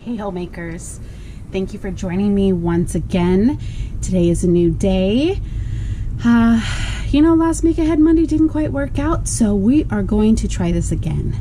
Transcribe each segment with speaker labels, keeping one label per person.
Speaker 1: Hey Homemakers, thank you for joining me once again. Today is a new day. Last Make Ahead Monday didn't quite work out, so we are going to try this again.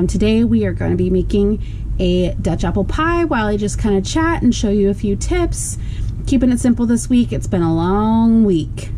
Speaker 1: Today we are going to be making a Dutch apple pie while I just kind of chat and show you a few tips. Keeping it simple this week. It's been a long week.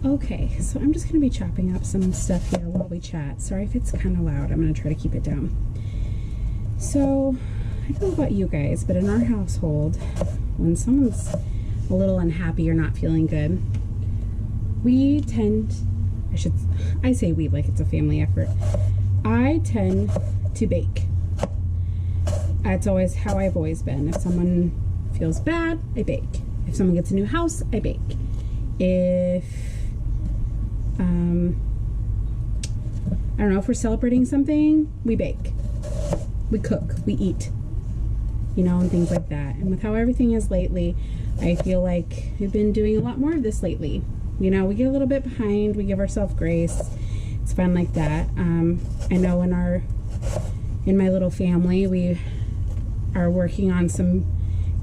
Speaker 1: Okay, so I'm just going to be chopping up some stuff here while we chat. Sorry if it's kind of loud. I'm going to try to keep it down. So, I don't know about you guys, but in our household, when someone's a little unhappy or not feeling good, we tend, I say we like it's a family effort. I tend to bake. That's always how I've always been. If someone feels bad, I bake. If someone gets a new house, I bake. If I don't know, if we're celebrating something, we bake, we cook, we eat, and things like that. And with how everything is lately, I feel like we've been doing a lot more of this lately. We get a little bit behind, we give ourselves grace. It's fun like that. I know in my little family, we are working on some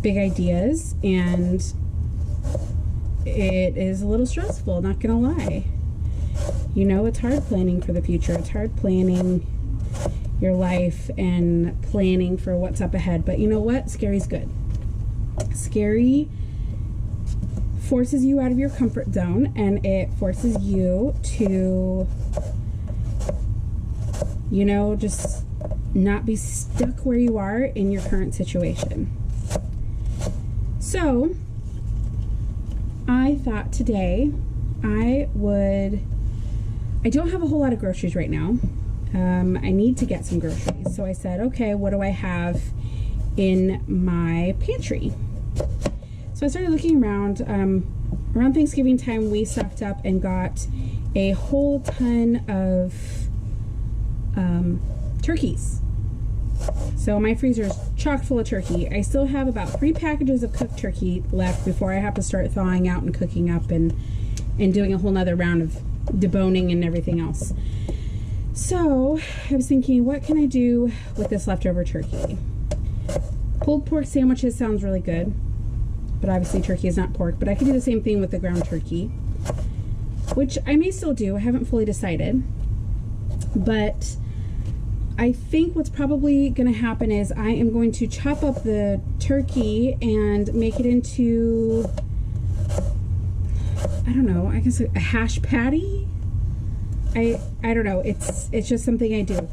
Speaker 1: big ideas, and it is a little stressful, not gonna lie. It's hard planning for the future. It's hard planning your life and planning for what's up ahead. But you know what? Scary's good. Scary forces you out of your comfort zone, and it forces you to, just not be stuck where you are in your current situation. So, I thought today I don't have a whole lot of groceries right now. I need to get some groceries. So I said, okay, what do I have in my pantry? So I started looking around. Around Thanksgiving time, we stocked up and got a whole ton of turkeys. So my freezer is chock full of turkey. I still have about 3 packages of cooked turkey left before I have to start thawing out and cooking up and doing a whole nother round of deboning and everything else. So I was thinking, what can I do with this leftover turkey? Pulled pork sandwiches sounds really good, but obviously turkey is not pork. But I could do the same thing with the ground turkey, which I may still do. I haven't fully decided, but I think what's probably going to happen is I am going to chop up the turkey and make it into, I don't know, I guess a hash patty. I don't know. It's just something I do.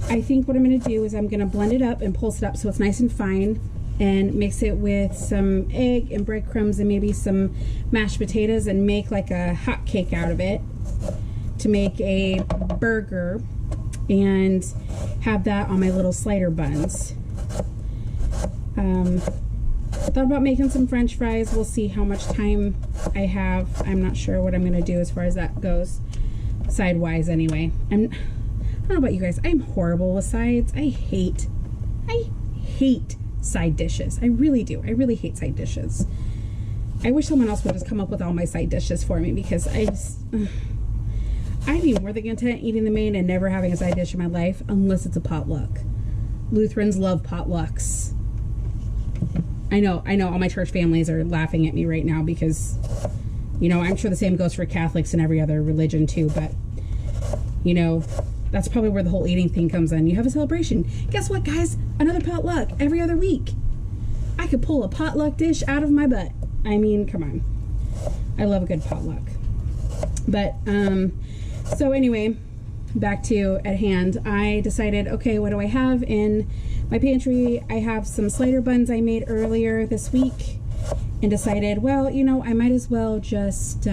Speaker 1: I think what I'm going to do is I'm going to blend it up and pulse it up so it's nice and fine, and mix it with some egg and breadcrumbs and maybe some mashed potatoes and make like a hot cake out of it to make a burger and have that on my little slider buns. Thought about making some french fries. We'll see how much time I have. I'm not sure what I'm going to do as far as that goes, side-wise anyway. I don't know about you guys. I'm horrible with sides. I hate side dishes. I really do. I really hate side dishes. I wish someone else would just come up with all my side dishes for me, because I'd be more than content eating the main and never having a side dish in my life, unless it's a potluck. Lutherans love potlucks. I know, all my church families are laughing at me right now because, I'm sure the same goes for Catholics and every other religion too, but, that's probably where the whole eating thing comes in. You have a celebration. Guess what, guys? Another potluck every other week. I could pull a potluck dish out of my butt. I mean, come on. I love a good potluck. But, so anyway, back to at hand. I decided, okay, what do I have in my pantry? I have some slider buns I made earlier this week, and decided, well, I might as well just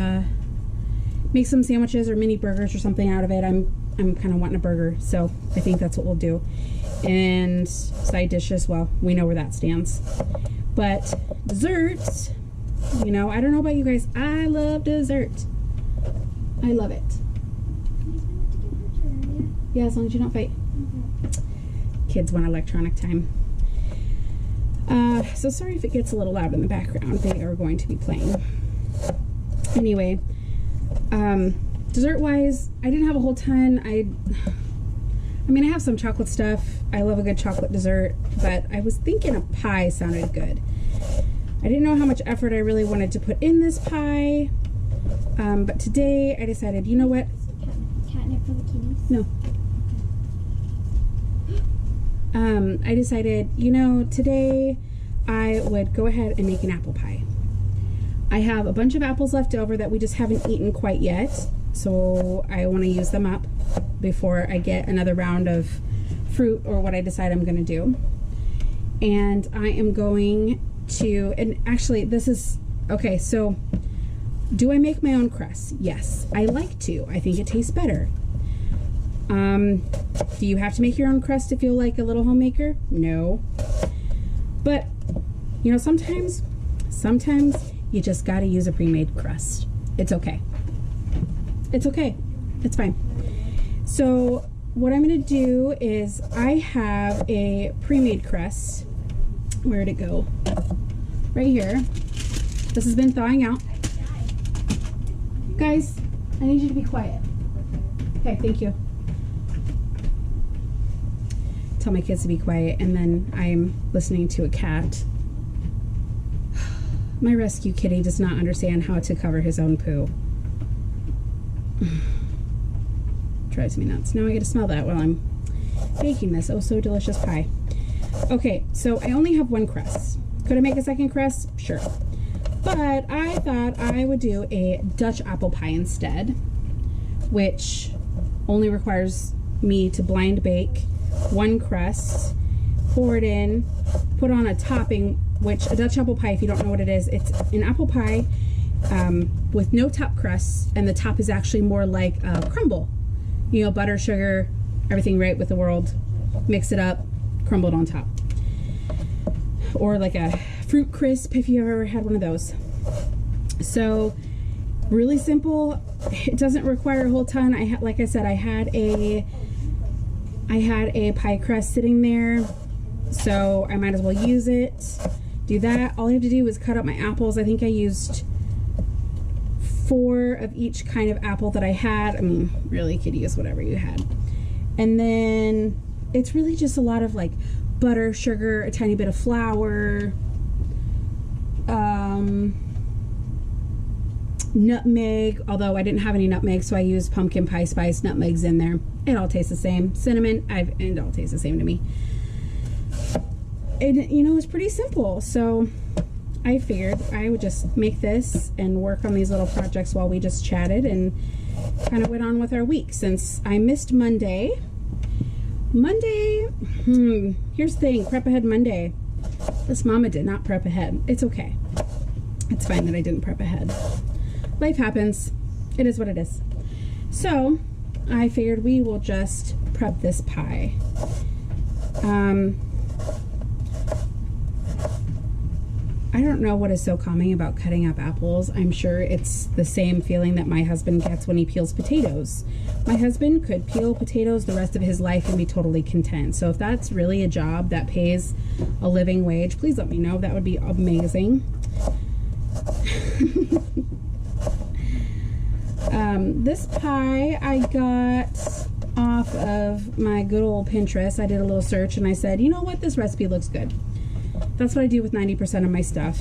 Speaker 1: make some sandwiches or mini burgers or something out of it. I'm I'm kind of wanting a burger, so I think that's what we'll do. And side dishes, well, we know where that stands. But desserts, you know, I don't know about you guys, I love dessert. I love it. Yeah, as long as you don't fight. Okay. Kids want electronic time. So sorry if it gets a little loud in the background. They are going to be playing. Anyway, dessert-wise, I didn't have a whole ton. I mean, I have some chocolate stuff. I love a good chocolate dessert, but I was thinking a pie sounded good. I didn't know how much effort I really wanted to put in this pie, but today I decided, you know what?
Speaker 2: Catnip for the kitties?
Speaker 1: No. I decided, you know, today I would go ahead and make an apple pie. I have a bunch of apples left over that we just haven't eaten quite yet, so I want to use them up before I get another round of fruit or what I decide I'm going to do. And I am going to, and actually this is, okay, so do I make my own crust? Yes, I like to. I think it tastes better. Do you have to make your own crust if you're like a little homemaker? No. But, you know, sometimes you just gotta use a pre-made crust. It's okay. It's okay. It's fine. So what I'm gonna do is I have a pre-made crust. Where'd it go? Right here. This has been thawing out. Guys, I need you to be quiet. Okay, thank you. Tell my kids to be quiet, and then I'm listening to a cat. My rescue kitty does not understand how to cover his own poo. Drives me nuts. Now I get to smell that while I'm baking this oh so delicious pie. Okay, so I only have one crust. Could I make a second crust? Sure. But I thought I would do a Dutch apple pie instead, which only requires me to blind bake one crust, pour it in, put on a topping, which a Dutch apple pie, if you don't know what it is, it's an apple pie with no top crust, and the top is actually more like a crumble. You know, butter, sugar, everything right with the world, mix it up, crumble it on top. Or like a fruit crisp if you've ever had one of those. So really simple. It doesn't require a whole ton. Like I said, I had a pie crust sitting there, so I might as well use it. Do that. All I have to do is cut up my apples. I think I used 4 of each kind of apple that I had. I mean, really, you could use whatever you had. And then it's really just a lot of like butter, sugar, a tiny bit of flour, nutmeg, although I didn't have any nutmeg, so I used pumpkin pie spice, nutmegs in there. It all tastes the same. Cinnamon, it all tastes the same to me. And you know, it's pretty simple, so I figured I would just make this and work on these little projects while we just chatted and kind of went on with our week. Since I missed Monday, here's the thing, prep ahead Monday. This mama did not prep ahead. It's okay. It's fine that I didn't prep ahead. Life happens. It is what it is. So I figured we will just prep this pie. I don't know what is so calming about cutting up apples. I'm sure it's the same feeling that my husband gets when he peels potatoes. My husband could peel potatoes the rest of his life and be totally content. So if that's really a job that pays a living wage, please let me know. That would be amazing. This pie I got off of my good old Pinterest. I did a little search and I said, you know what, this recipe looks good. That's what I do with 90% of my stuff.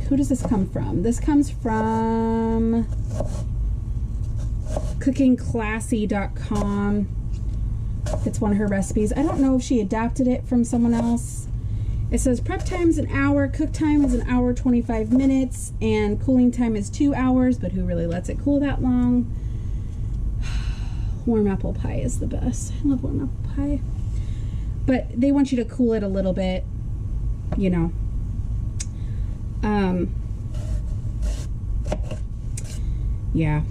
Speaker 1: Who does this come from? This comes from cookingclassy.com. It's one of her recipes. I don't know if she adapted it from someone else. It says prep time is an hour, cook time is an hour 25 minutes, and cooling time is 2 hours, but who really lets it cool that long? Warm apple pie is the best. I love warm apple pie. But they want you to cool it a little bit, you know. Yeah.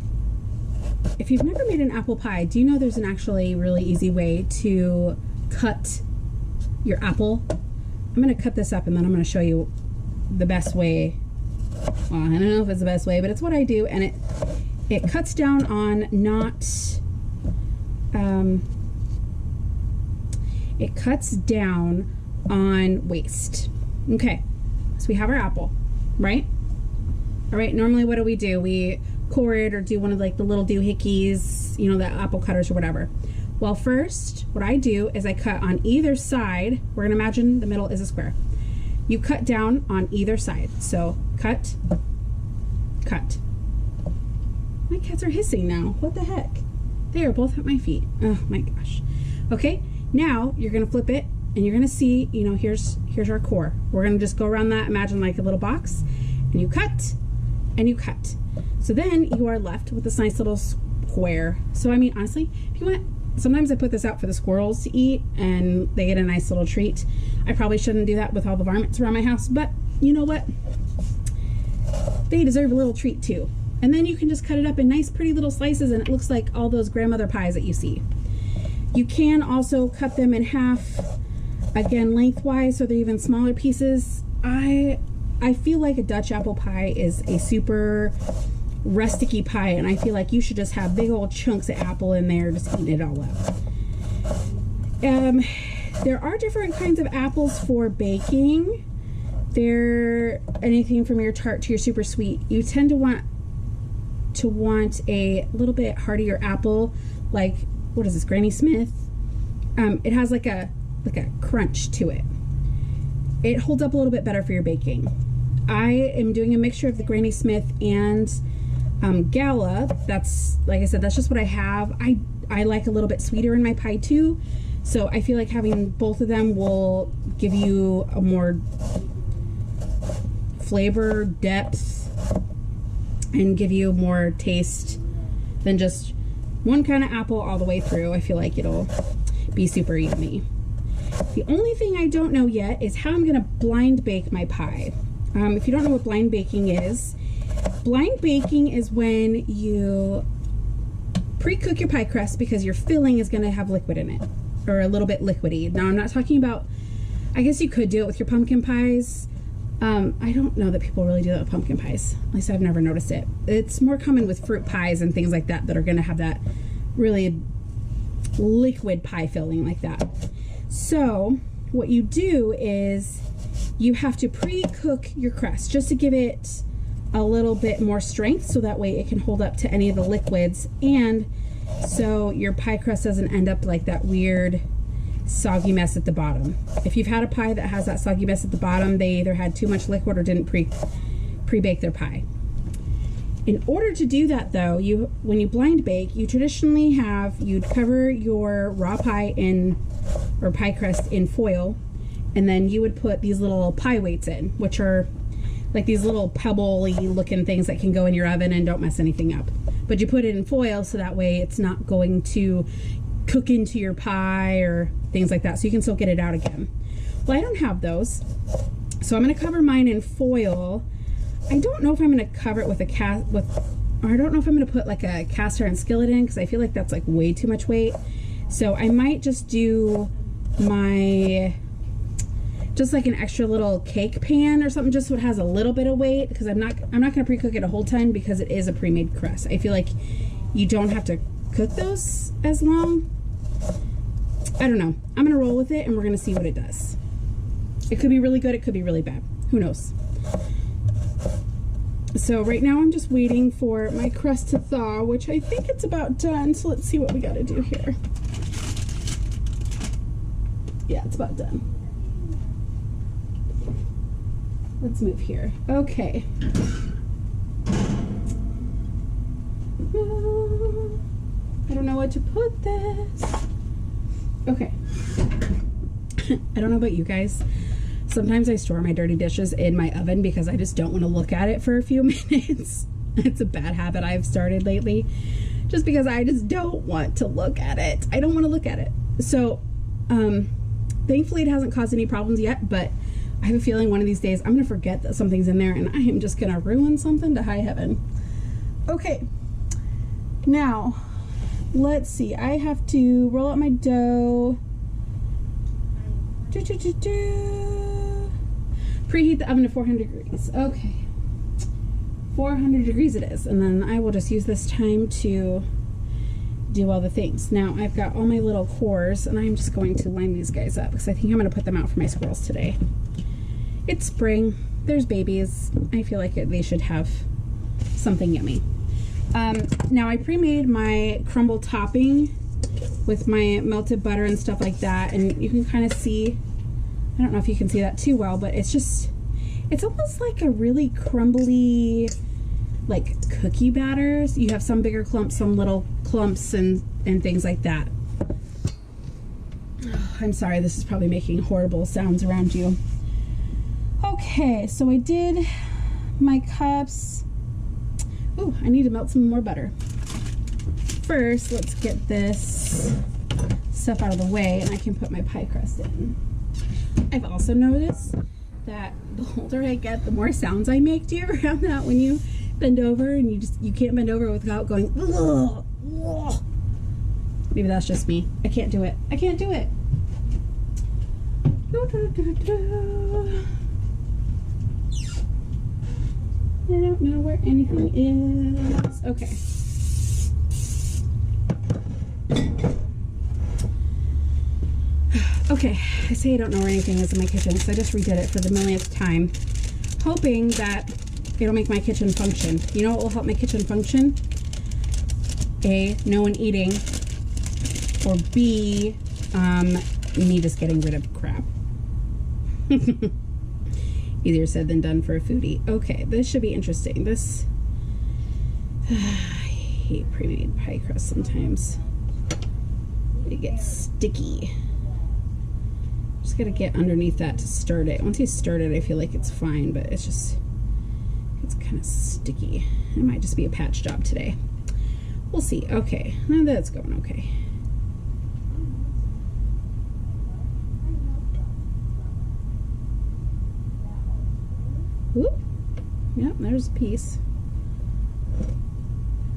Speaker 1: if you've never made an apple pie, do you know there's an actually really easy way to cut your apple? I'm going to cut this up and then I'm going to show you the best way. Well, I don't know if it's the best way, but it's what I do, and it cuts down on it cuts down on waste. Okay, so we have our apple, right? All right, normally what do? We core it or do one of like the little doohickeys, you know, the apple cutters or whatever. Well, first, what I do is I cut on either side. We're gonna imagine the middle is a square. You cut down on either side. So cut, cut. My cats are hissing now. What the heck? They are both at my feet. Oh my gosh. Okay, now you're gonna flip it and you're gonna see, you know, here's our core. We're gonna just go around that, imagine like a little box, and you cut and you cut. So then you are left with this nice little square. So I mean, honestly, if you want, sometimes I put this out for the squirrels to eat and they get a nice little treat. I probably shouldn't do that with all the varmints around my house, but you know what? They deserve a little treat too. And then you can just cut it up in nice pretty little slices and it looks like all those grandmother pies that you see. You can also cut them in half, again lengthwise, so they're even smaller pieces. I feel like a Dutch apple pie is a super rusticy pie, and I feel like you should just have big old chunks of apple in there, just eating it all up. There are different kinds of apples for baking. They're anything from your tart to your super sweet. You tend to want a little bit heartier apple, like, what is this, Granny Smith? It has like a crunch to it. It holds up a little bit better for your baking. I am doing a mixture of the Granny Smith and Gala. That's, like I said, that's just what I have. I like a little bit sweeter in my pie too, so I feel like having both of them will give you a more flavor, depth, and give you more taste than just one kind of apple all the way through. I feel like it'll be super yummy. The only thing I don't know yet is how I'm gonna blind bake my pie. If you don't know what blind baking is when you pre-cook your pie crust because your filling is gonna have liquid in it, or a little bit liquidy. Now I'm not talking about, I guess you could do it with your pumpkin pies. I don't know that people really do that with pumpkin pies. At least I've never noticed it. It's more common with fruit pies and things like that that are gonna have that really liquid pie filling like that. So what you do is you have to pre-cook your crust just to give it a little bit more strength, so that way it can hold up to any of the liquids, and so your pie crust doesn't end up like that weird soggy mess at the bottom. If you've had a pie that has that soggy mess at the bottom, they either had too much liquid or didn't pre-bake their pie. In order to do that though, when you blind bake, you traditionally you'd cover your raw pie or pie crust in foil, and then you would put these little pie weights in, which are like these little pebbly looking things that can go in your oven and don't mess anything up. But you put it in foil so that way it's not going to cook into your pie or things like that, so you can still get it out again. Well, I don't have those, so I'm going to cover mine in foil. I don't know if I'm going to cover it with or I don't know if I'm going to put like a cast iron skillet in, because I feel like that's like way too much weight. So I might just do just like an extra little cake pan or something, just so it has a little bit of weight, because I'm not going to pre-cook it a whole ton because it is a pre-made crust. I feel like you don't have to cook those as long. I don't know. I'm going to roll with it and we're going to see what it does. It could be really good, it could be really bad. Who knows? So right now I'm just waiting for my crust to thaw, which I think it's about done. So let's see what we got to do here. Yeah, it's about done. Let's move here. Okay. I don't know what to put this. Okay. I don't know about you guys. Sometimes I store my dirty dishes in my oven because I just don't want to look at it for a few minutes. It's a bad habit I've started lately, just because I just don't want to look at it. I don't want to look at it. So, thankfully it hasn't caused any problems yet, but I have a feeling one of these days I'm going to forget that something's in there and I am just going to ruin something to high heaven. Okay. Now, let's see. I have to roll out my dough. Preheat the oven to 400 degrees. Okay. 400 degrees it is. And then I will just use this time to do all the things. Now I've got all my little cores and I'm just going to line these guys up because I think I'm going to put them out for my squirrels today. It's spring. There's babies. I feel like they should have something yummy. Now I pre-made my crumble topping with my melted butter and stuff like that, and you can kind of see, I don't know if you can see that too well, but it's almost like a really crumbly, like cookie batters. You have some bigger clumps, some little clumps, and things like that. I'm sorry, this is probably making horrible sounds around you. Okay, so I did my cups. Ooh, I need to melt some more butter. First, let's get this stuff out of the way and I can put my pie crust in. I've also noticed that the older I get, the more sounds I make. Do you ever have that when you bend over and you can't bend over without going, ugh, ugh. Maybe that's just me. I can't do it. I can't do it. I don't know where anything is. Okay. Okay, I say I don't know where anything is in my kitchen, so I just redid it for the millionth time, hoping that it'll make my kitchen function. You know what will help my kitchen function? A, no one eating, or B, me just getting rid of crap. Easier said than done for a foodie. Okay, this should be interesting. This, I hate pre-made pie crust sometimes. It gets sticky. Just gotta get underneath that to start it. Once you start it, I feel like it's fine, but it's kind of sticky. It might just be a patch job today. We'll see. Okay, now that's going okay. Whoop. Yep, there's a piece.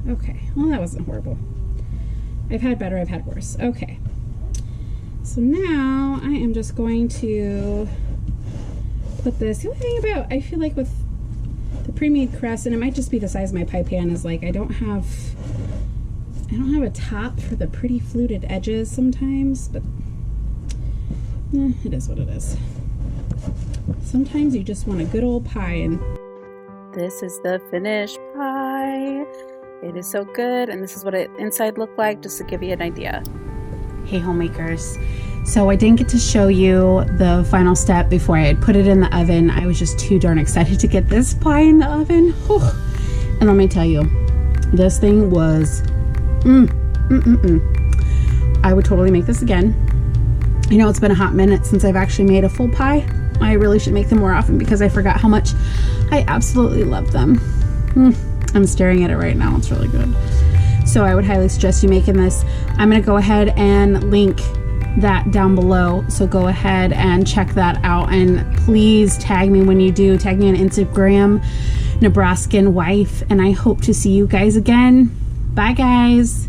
Speaker 1: Okay, well that wasn't horrible. I've had better, I've had worse. Okay. So now I am just going to put this. The only thing about, I feel like with the pre-made crust, and it might just be the size of my pie pan, is like I don't have a top for the pretty fluted edges sometimes, but it is what it is. Sometimes you just want a good old pie. And
Speaker 3: this is the finished pie. It is so good, and this is what it inside looked like, just to give you an idea.
Speaker 1: Hey homemakers, so I didn't get to show you the final step before I had put it in the oven. I was just too darn excited to get this pie in the oven. Whew. And let me tell you, this thing was I would totally make this again. I know it's been a hot minute since I've actually made a full pie. I really should make them more often because I forgot how much I absolutely love them. I'm staring at it right now. It's really good. So I would highly suggest you making this. I'm going to go ahead and link that down below. So go ahead and check that out. And please tag me when you do. Tag me on Instagram, Nebraskan Wife. And I hope to see you guys again. Bye, guys.